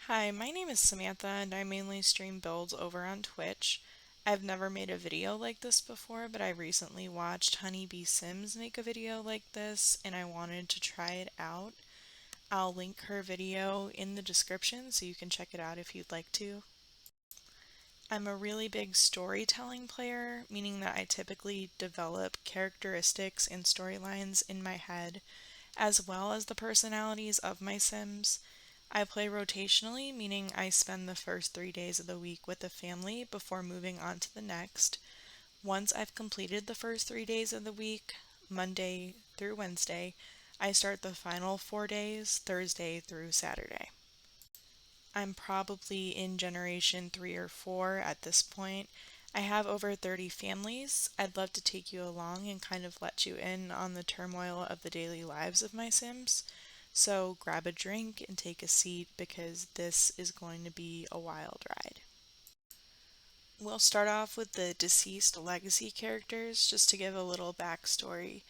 Hi, my name is Samantha and I mainly stream builds over on Twitch. I've never made a video like this before, but I recently watched Honeybee Sims make a video like this and I wanted to try it out. I'll link her video in the description so you can check it out if you'd like to. I'm a really big storytelling player, meaning that I typically develop characteristics and storylines in my head, as well as the personalities of my Sims. I play rotationally, meaning I spend the first 3 days of the week with the family before moving on to the next. Once I've completed the first 3 days of the week, Monday through Wednesday, I start the final 4 days, Thursday through Saturday. I'm probably in generation 3 or 4 at this point. I have over 30 families. I'd love to take you along and kind of let you in on the turmoil of the daily lives of my Sims. So grab a drink and take a seat because this is going to be a wild ride. We'll start off with the deceased legacy characters just to give a little backstory.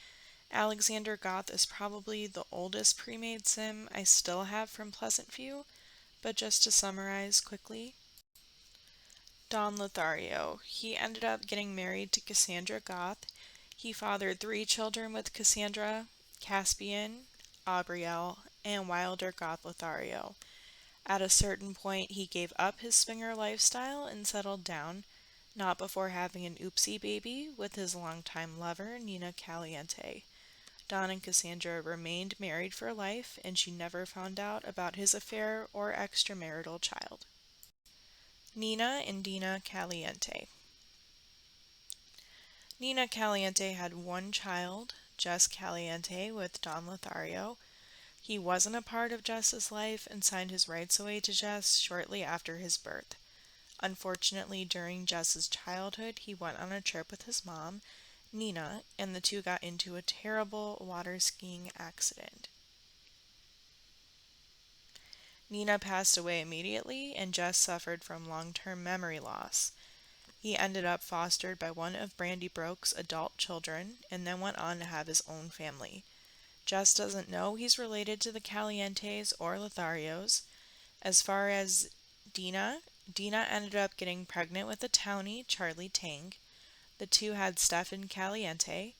Alexander Goth is probably the oldest pre-made sim I still have from Pleasantview, but just to summarize quickly, Don Lothario. He ended up getting married to Cassandra Goth. He fathered 3 children with Cassandra: Caspian, Aubrielle, and Wilder Goth Lothario. At a certain point, he gave up his swinger lifestyle and settled down, not before having an oopsie baby with his longtime lover, Nina Caliente. Don and Cassandra remained married for life, and she never found out about his affair or extramarital child. Nina and Dina Caliente. Nina Caliente had one child, Jess Caliente, with Don Lothario. He wasn't a part of Jess's life and signed his rights away to Jess shortly after his birth. Unfortunately, during Jess's childhood, he went on a trip with his mom, Nina, and the two got into a terrible water skiing accident. Nina passed away immediately, and Jess suffered from long-term memory loss. He ended up fostered by one of Brandy Broke's adult children, and then went on to have his own family. Jess doesn't know he's related to the Calientes or Lotharios. As far as Dina, Dina ended up getting pregnant with a townie, Charlie Tang. The two had Stefan Caliente.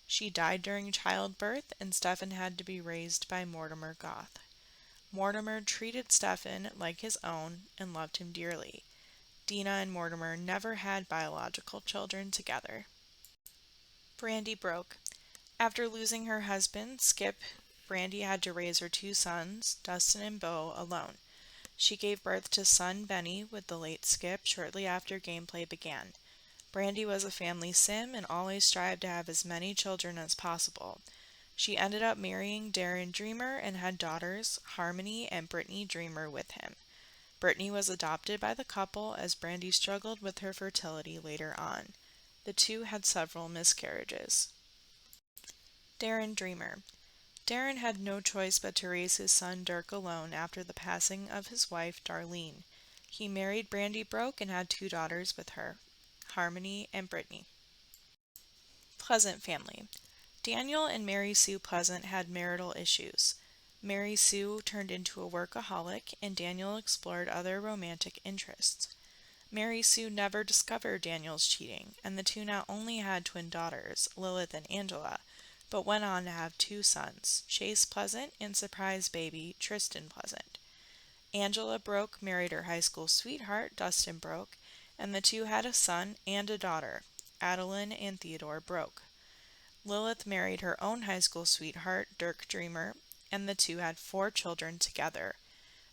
She died during childbirth, and Stefan had to be raised by Mortimer Goth. Mortimer treated Stefan like his own and loved him dearly. Dina and Mortimer never had biological children together. Brandy Broke. After losing her husband, Skip, Brandy had to raise her 2 sons, Dustin and Beau, alone. She gave birth to son Benny with the late Skip shortly after gameplay began. Brandy was a family sim and always strived to have as many children as possible. She ended up marrying Darren Dreamer and had daughters, Harmony and Brittany Dreamer, with him. Brittany was adopted by the couple as Brandy struggled with her fertility later on. The two had several miscarriages. Darren Dreamer. Darren had no choice but to raise his son Dirk alone after the passing of his wife Darlene. He married Brandy Broke and had 2 daughters with her, Harmony and Brittany. Pleasant family. Daniel and Mary Sue Pleasant had marital issues. Mary Sue turned into a workaholic, and Daniel explored other romantic interests. Mary Sue never discovered Daniel's cheating, and the two not only had twin daughters, Lilith and Angela, but went on to have 2 sons, Chase Pleasant and surprise baby Tristan Pleasant. Angela Broke married her high school sweetheart, Dustin Broke, and the two had a son and a daughter, Adeline and Theodore Broke. Lilith married her own high school sweetheart, Dirk Dreamer, and the two had 4 children together: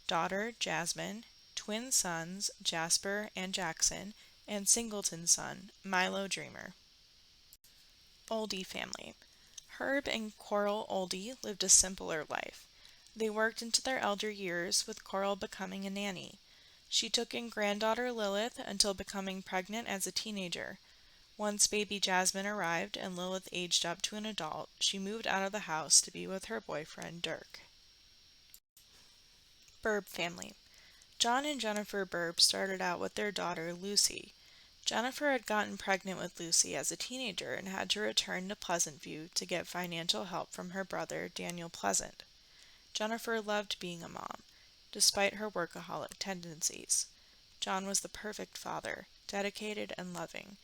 daughter Jasmine, twin sons Jasper and Jackson, and singleton son Milo Dreamer. Oldie family. Herb and Coral Oldie lived a simpler life. They worked into their elder years, with Coral becoming a nanny. She took in granddaughter Lilith until becoming pregnant as a teenager. Once baby Jasmine arrived and Lilith aged up to an adult, she moved out of the house to be with her boyfriend Dirk. Burb family. John and Jennifer Burb started out with their daughter Lucy. Jennifer had gotten pregnant with Lucy as a teenager and had to return to Pleasantview to get financial help from her brother Daniel Pleasant. Jennifer loved being a mom. despite her workaholic tendencies. John was the perfect father, dedicated and loving.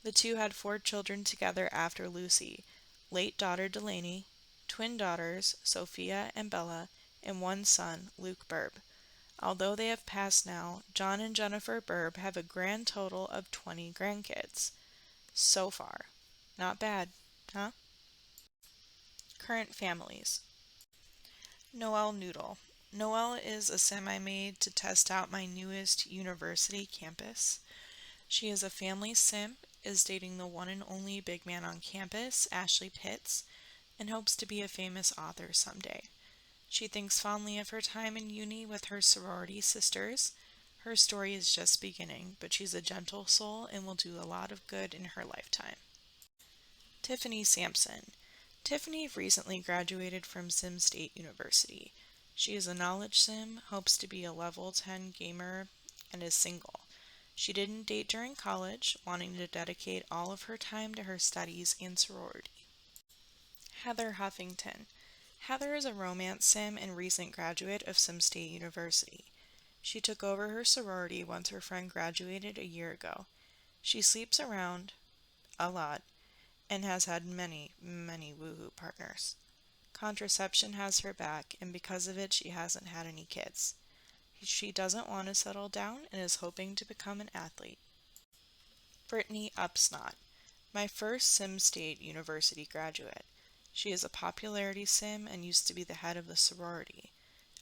The two had 4 children together after Lucy: late daughter Delaney, twin daughters Sophia and Bella, and one son, Luke Burb. Although they have passed now, John and Jennifer Burb have a grand total of 20 grandkids. So far. Not bad, huh? Current families. Noelle Noodle. Noelle is a sim I made to test out my newest university campus. She is a family sim, is dating the one and only big man on campus, Ashley Pitts, and hopes to be a famous author someday. She thinks fondly of her time in uni with her sorority sisters. Her story is just beginning, but she's a gentle soul and will do a lot of good in her lifetime. Tiffany Sampson. Tiffany recently graduated from Sim State University. She is a knowledge sim, hopes to be a level 10 gamer, and is single. She didn't date during college, wanting to dedicate all of her time to her studies and sorority. Heather Huffington. Heather is a romance sim and recent graduate of Sim State University. She took over her sorority once her friend graduated a year ago. She sleeps around a lot and has had many, many woohoo partners. Contraception has her back, and because of it, she hasn't had any kids. She doesn't want to settle down and is hoping to become an athlete. Brittany Upsnot. My first Sim State University graduate. She is a popularity sim and used to be the head of the sorority.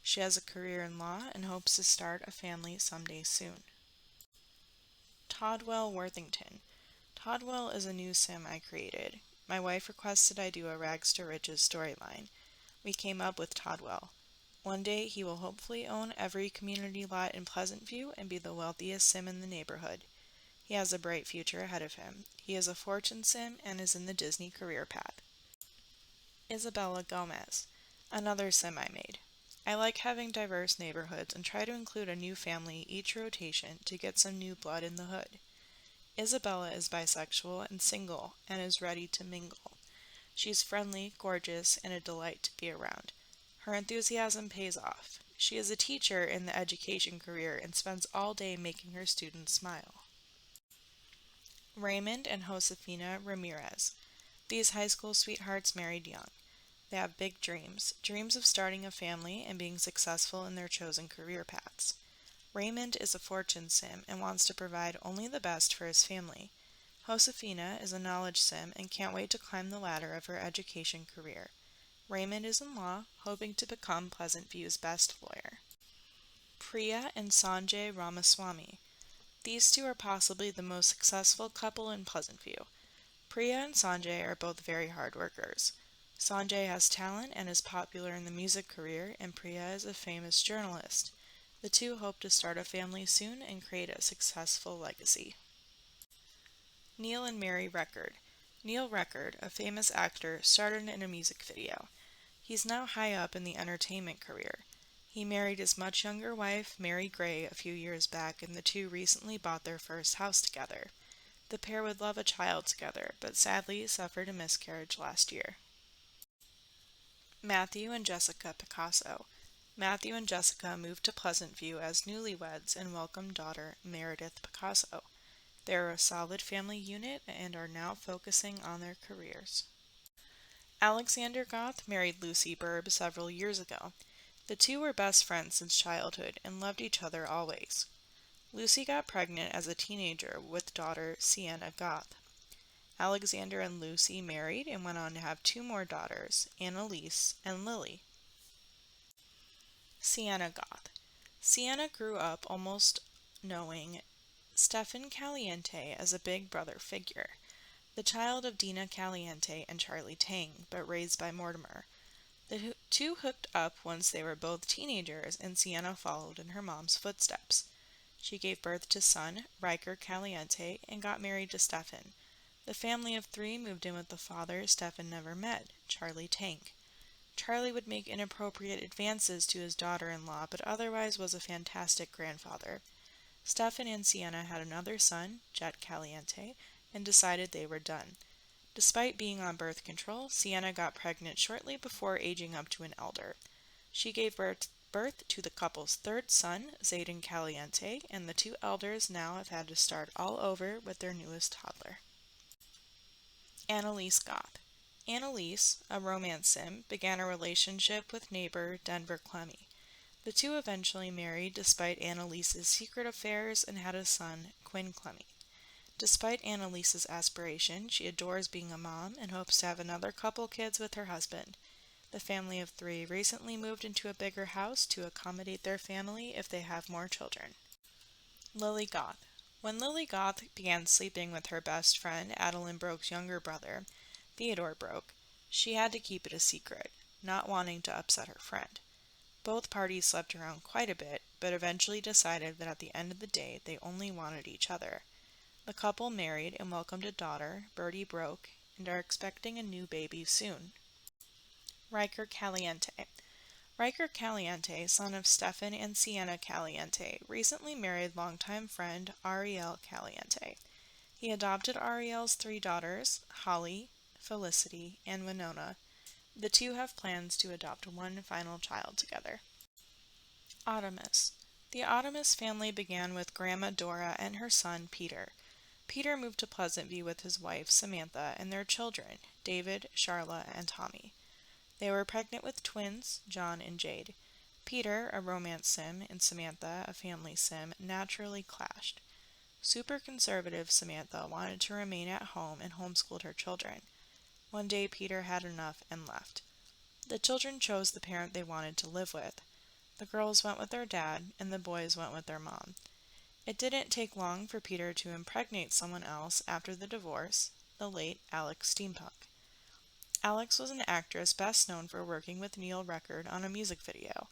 She has a career in law and hopes to start a family someday soon. Toddwell Worthington. Toddwell is a new sim I created. My wife requested I do a Rags to Riches storyline. We came up with Toddwell. One day he will hopefully own every community lot in Pleasantview and be the wealthiest sim in the neighborhood. He has a bright future ahead of him. He is a fortune sim and is in the Disney career path. Isabella Gomez. Another sim I made. I like having diverse neighborhoods and try to include a new family each rotation to get some new blood in the hood. Isabella is bisexual and single and is ready to mingle. She's friendly, gorgeous, and a delight to be around. Her enthusiasm pays off. She is a teacher in the education career and spends all day making her students smile. Raymond and Josefina Ramirez. These high school sweethearts married young. They have big dreams, dreams of starting a family and being successful in their chosen career paths. Raymond is a fortune sim and wants to provide only the best for his family. Josefina is a knowledge sim and can't wait to climb the ladder of her education career. Raymond is in law, hoping to become Pleasantview's best lawyer. Priya and Sanjay Ramaswamy. These two are possibly the most successful couple in Pleasantview. Priya and Sanjay are both very hard workers. Sanjay has talent and is popular in the music career, and Priya is a famous journalist. The two hope to start a family soon and create a successful legacy. Neil and Mary Record. Neil Record, a famous actor, started in a music video. He's now high up in the entertainment career. He married his much younger wife, Mary Gray, a few years back, and the two recently bought their first house together. The pair would love a child together, but sadly suffered a miscarriage last year. Matthew and Jessica Picasso. Matthew and Jessica moved to Pleasantview as newlyweds and welcomed daughter Meredith Picasso. They are a solid family unit and are now focusing on their careers. Alexander Goth married Lucy Burb several years ago. The two were best friends since childhood and loved each other always. Lucy got pregnant as a teenager with daughter Sienna Goth. Alexander and Lucy married and went on to have 2 more daughters, Annalise and Lily. Sienna Goth. Sienna grew up almost knowing Stefan Caliente as a big brother figure, the child of Dina Caliente and Charlie Tang, but raised by Mortimer. The two hooked up once they were both teenagers, and Sienna followed in her mom's footsteps. She gave birth to son, Riker Caliente, and got married to Stefan. The family of 3 moved in with the father Stefan never met, Charlie Tang. Charlie would make inappropriate advances to his daughter-in-law, but otherwise was a fantastic grandfather. Stefan and Sienna had another son, Jet Caliente, and decided they were done. Despite being on birth control, Sienna got pregnant shortly before aging up to an elder. She gave birth birth to the couple's third son, Zayden Caliente, and the two elders now have had to start all over with their newest toddler. Annalise Goth. Annalise, a romance sim, began a relationship with neighbor Denver Clemmy. The two eventually married despite Annalise's secret affairs and had a son, Quinn Clemmy. Despite Annalise's aspiration, she adores being a mom and hopes to have another couple kids with her husband. The family of three recently moved into a bigger house to accommodate their family if they have more children. Lily Goth. When Lily Goth began sleeping with her best friend, Adeline Broke's younger brother, Theodore Broke, she had to keep it a secret, not wanting to upset her friend. Both parties slept around quite a bit, but eventually decided that at the end of the day they only wanted each other. The couple married and welcomed a daughter, Bertie Broke, and are expecting a new baby soon. Riker Caliente. Riker Caliente, son of Stefan and Sienna Caliente, recently married longtime friend Ariel Caliente. He adopted Ariel's three daughters, Holly, Felicity, and Winona. The two have plans to adopt one final child together. Autumnus. The Autumnus family began with Grandma Dora and her son Peter. Peter moved to Pleasantview with his wife Samantha and their children, David, Charla, and Tommy. They were pregnant with twins, John and Jade. Peter, a romance sim, and Samantha, a family sim, naturally clashed. Super conservative Samantha wanted to remain at home and homeschooled her children. One day Peter had enough and left. The children chose the parent they wanted to live with. The girls went with their dad, and the boys went with their mom. It didn't take long for Peter to impregnate someone else after the divorce, the late Alex Steampunk. Alex was an actress best known for working with Neil Record on a music video.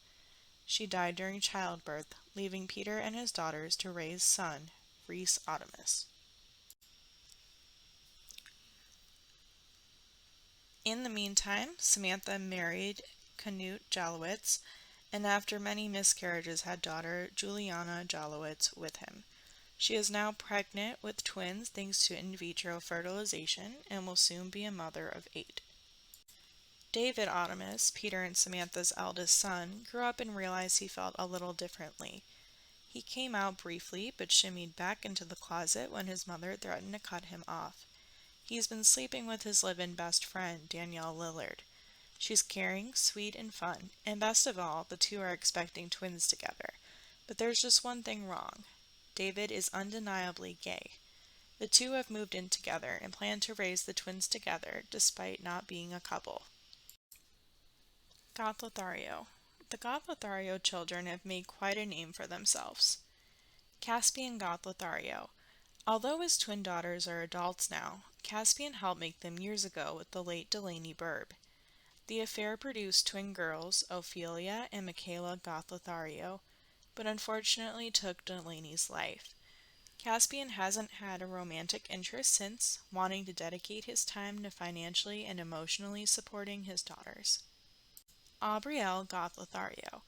She died during childbirth, leaving Peter and his daughters to raise son, Reese Autumnus. In the meantime, Samantha married Knut Jalowitz, and after many miscarriages had daughter Juliana Jalowitz with him. She is now pregnant with twins thanks to in vitro fertilization and will soon be a mother of 8. David Autumnus, Peter and Samantha's eldest son, grew up and realized he felt a little differently. He came out briefly but shimmied back into the closet when his mother threatened to cut him off. He's been sleeping with his live-in best friend, Danielle Lillard. She's caring, sweet, and fun, and best of all, the two are expecting twins together. But there's just one thing wrong. David is undeniably gay. The two have moved in together and plan to raise the twins together, despite not being a couple. Goth Lothario. The Goth Lothario children have made quite a name for themselves. Caspian Goth Lothario. Although his twin daughters are adults now, Caspian helped make them years ago with the late Delaney Burb. The affair produced twin girls, Ophelia and Michaela Goth Lothario, but unfortunately took Delaney's life. Caspian hasn't had a romantic interest since, wanting to dedicate his time to financially and emotionally supporting his daughters. Aubrielle Goth Lothario.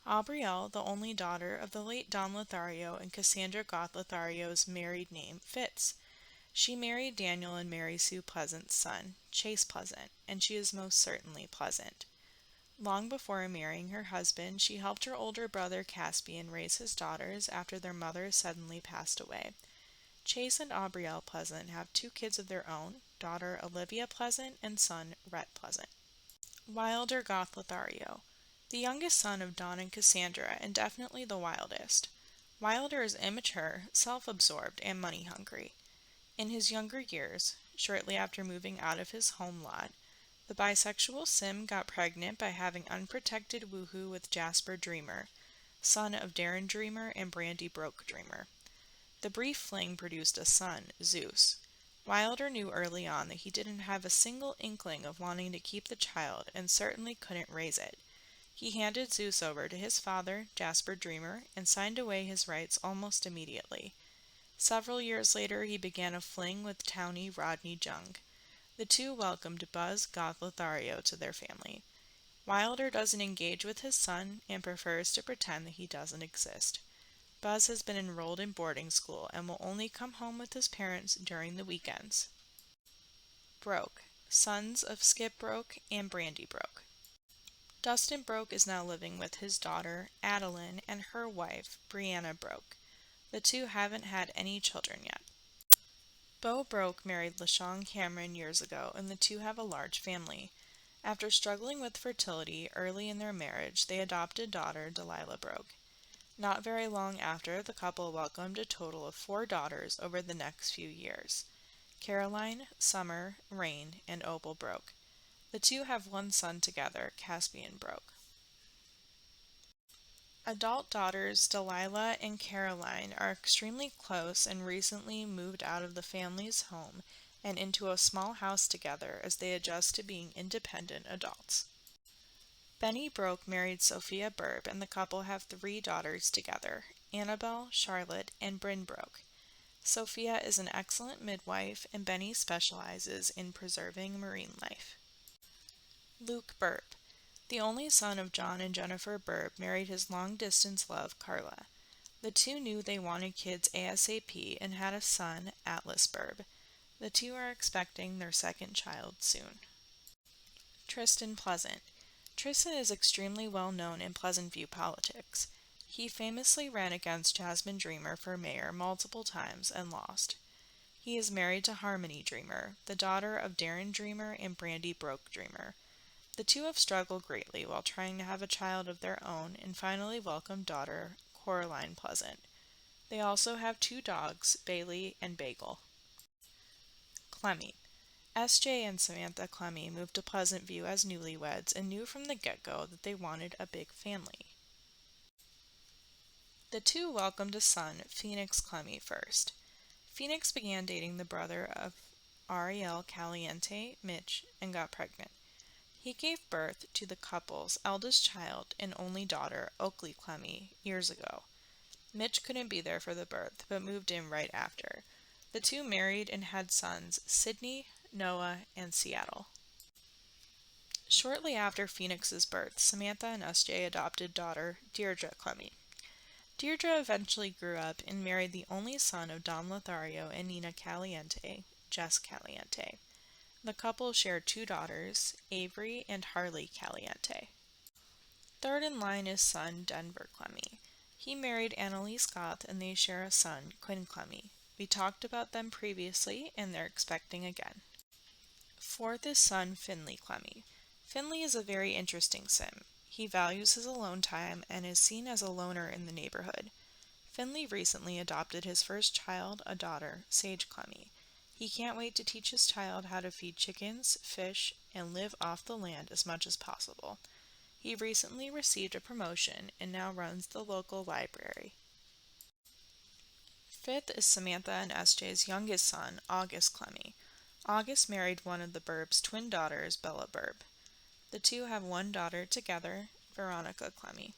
Aubrielle, the only daughter of the late Don Lothario and Cassandra Goth Lothario's married name, Fitz. She married Daniel and Mary Sue Pleasant's son, Chase Pleasant, and she is most certainly pleasant. Long before marrying her husband, she helped her older brother Caspian raise his daughters after their mother suddenly passed away. Chase and Aubrielle Pleasant have 2 kids of their own, daughter Olivia Pleasant and son Rhett Pleasant. Wilder Goth Lothario. The youngest son of Don and Cassandra, and definitely the wildest. Wilder is immature, self-absorbed, and money-hungry. In his younger years, shortly after moving out of his home lot, the bisexual Sim got pregnant by having unprotected woohoo with Jasper Dreamer, son of Darren Dreamer and Brandy Broke Dreamer. The brief fling produced a son, Zeus. Wilder knew early on that he didn't have a single inkling of wanting to keep the child and certainly couldn't raise it. He handed Zeus over to his father, Jasper Dreamer, and signed away his rights almost immediately. Several years later, he began a fling with townie Rodney Jung. The two welcomed Buzz Goth Lothario to their family. Wilder doesn't engage with his son and prefers to pretend that he doesn't exist. Buzz has been enrolled in boarding school and will only come home with his parents during the weekends. Broke, sons of Skip Broke and Brandy Broke. Dustin Broke is now living with his daughter, Adeline, and her wife, Brianna Broke. The two haven't had any children yet. Bo Broke married LaShawn Cameron years ago, and the two have a large family. After struggling with fertility early in their marriage, they adopted daughter Delilah Broke. Not very long after, the couple welcomed a total of 4 daughters over the next few years: Caroline, Summer, Rain, and Opal Broke. The two have one son together, Caspian Broke. Adult daughters Delilah and Caroline are extremely close and recently moved out of the family's home and into a small house together as they adjust to being independent adults. Benny Broke married Sophia Burb, and the couple have 3 daughters together: Annabelle, Charlotte, and Bryn Broke. Sophia is an excellent midwife, and Benny specializes in preserving marine life. Luke Burb, the only son of John and Jennifer Burb, married his long-distance love, Carla. The two knew they wanted kids ASAP and had a son, Atlas Burb. The two are expecting their second child soon. Tristan Pleasant. Tristan is extremely well known in Pleasantview politics. He famously ran against Jasmine Dreamer for mayor multiple times and lost. He is married to Harmony Dreamer, the daughter of Darren Dreamer and Brandy Broke Dreamer. The two have struggled greatly while trying to have a child of their own and finally welcomed daughter Coraline Pleasant. They also have 2 dogs, Bailey and Bagel. Clemmy. S.J. and Samantha Clemmy moved to Pleasantview as newlyweds and knew from the get-go that they wanted a big family. The two welcomed a son, Phoenix Clemmy, first. Phoenix began dating the brother of Ariel Caliente, Mitch, and got pregnant. He gave birth to the couple's eldest child and only daughter, Oakley Clemmy, years ago. Mitch couldn't be there for the birth, but moved in right after. The two married and had sons, Sydney, Noah, and Seattle. Shortly after Phoenix's birth, Samantha and S.J. adopted daughter, Deirdre Clemmy. Deirdre eventually grew up and married the only son of Don Lothario and Nina Caliente, Jess Caliente. The couple shared 2 daughters, Avery and Harley Caliente. Third in line is son Denver Clemmy. He married Annalise Goth and they share a son, Quinn Clemmy. We talked about them previously and they're expecting again. Fourth is son Finley Clemmy. Finley is a very interesting sim. He values his alone time and is seen as a loner in the neighborhood. Finley recently adopted his first child, a daughter, Sage Clemmy. He can't wait to teach his child how to feed chickens, fish, and live off the land as much as possible. He recently received a promotion and now runs the local library. Fifth is Samantha and S.J.'s youngest son, August Clemmy. August married one of the Burb's twin daughters, Bella Burb. The two have 1 daughter together, Veronica Clemmy.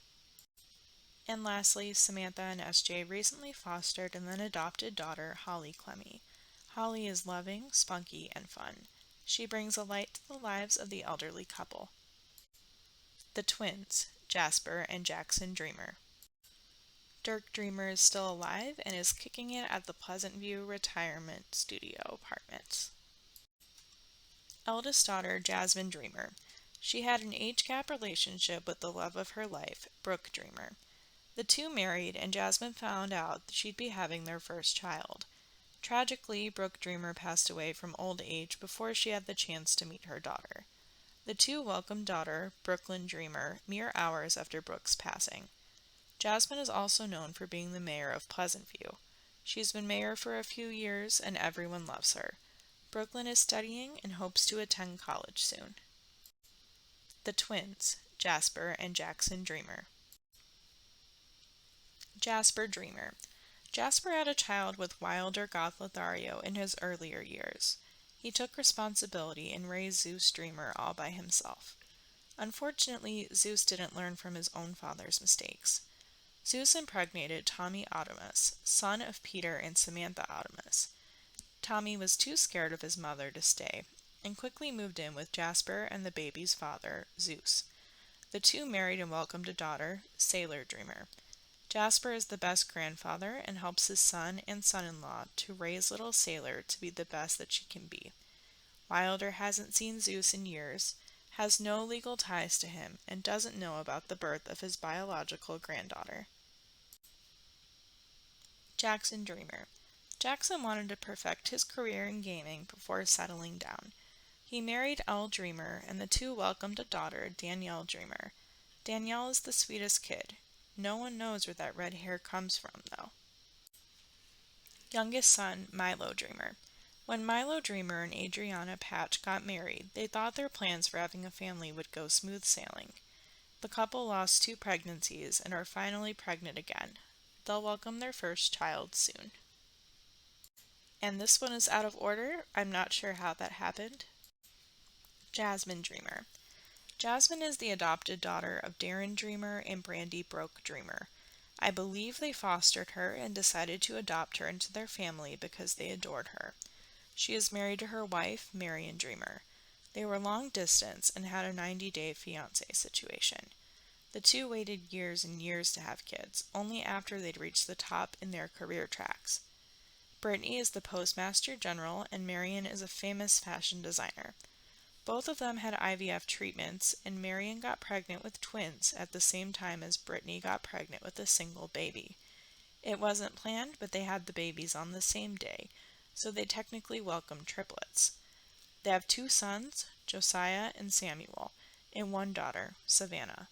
And lastly, Samantha and S.J. recently fostered and then adopted daughter, Holly Clemmy. Holly is loving, spunky, and fun. She brings a light to the lives of the elderly couple. The twins, Jasper and Jackson Dreamer. Dirk Dreamer is still alive and is kicking it at the Pleasantview Retirement Studio Apartments. Eldest daughter, Jasmine Dreamer. She had an age-gap relationship with the love of her life, Brooke Dreamer. The two married, and Jasmine found out that she'd be having their first child. Tragically, Brooke Dreamer passed away from old age before she had the chance to meet her daughter. The two welcomed daughter, Brooklyn Dreamer, mere hours after Brooke's passing. Jasmine is also known for being the mayor of Pleasantview. She's been mayor for a few years, and everyone loves her. Brooklyn is studying and hopes to attend college soon. The twins, Jasper and Jackson Dreamer. Jasper Dreamer. Jasper had a child with Wilder Goth Lothario in his earlier years. He took responsibility and raised Zeus Dreamer all by himself. Unfortunately, Zeus didn't learn from his own father's mistakes. Zeus impregnated Tommy Otimus, son of Peter and Samantha Otimus. Tommy was too scared of his mother to stay, and quickly moved in with Jasper and the baby's father, Zeus. The two married and welcomed a daughter, Sailor Dreamer. Jasper is the best grandfather and helps his son and son-in-law to raise little Sailor to be the best that she can be. Wilder hasn't seen Zeus in years. has no legal ties to him, and doesn't know about the birth of his biological granddaughter. Jackson Dreamer. Jackson wanted to perfect his career in gaming before settling down. He married Elle Dreamer, and the two welcomed a daughter, Danielle Dreamer. Danielle is the sweetest kid. No one knows where that red hair comes from, though. Youngest son, Milo Dreamer. When Milo Dreamer and Adriana Patch got married, they thought their plans for having a family would go smooth sailing. The couple lost 2 pregnancies and are finally pregnant again. They'll welcome their first child soon. And this one is out of order. I'm not sure how that happened. Jasmine Dreamer. Jasmine is the adopted daughter of Darren Dreamer and Brandy Broke Dreamer. I believe they fostered her and decided to adopt her into their family because they adored her. She is married to her wife, Marion Dreamer. They were long distance and had a 90-day fiancé situation. The two waited years and years to have kids, only after they'd reached the top in their career tracks. Brittany is the postmaster general and Marion is a famous fashion designer. Both of them had IVF treatments, and Marion got pregnant with twins at the same time as Brittany got pregnant with a single baby. It wasn't planned, but they had the babies on the same day, so they technically welcomed triplets. They have 2 sons, Josiah and Samuel, and 1 daughter, Savannah.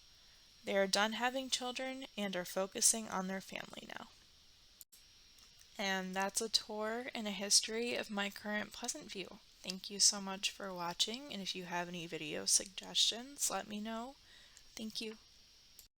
They are done having children and are focusing on their family now. And that's a tour and a history of my current Pleasantview. Thank you so much for watching, and if you have any video suggestions, let me know. Thank you.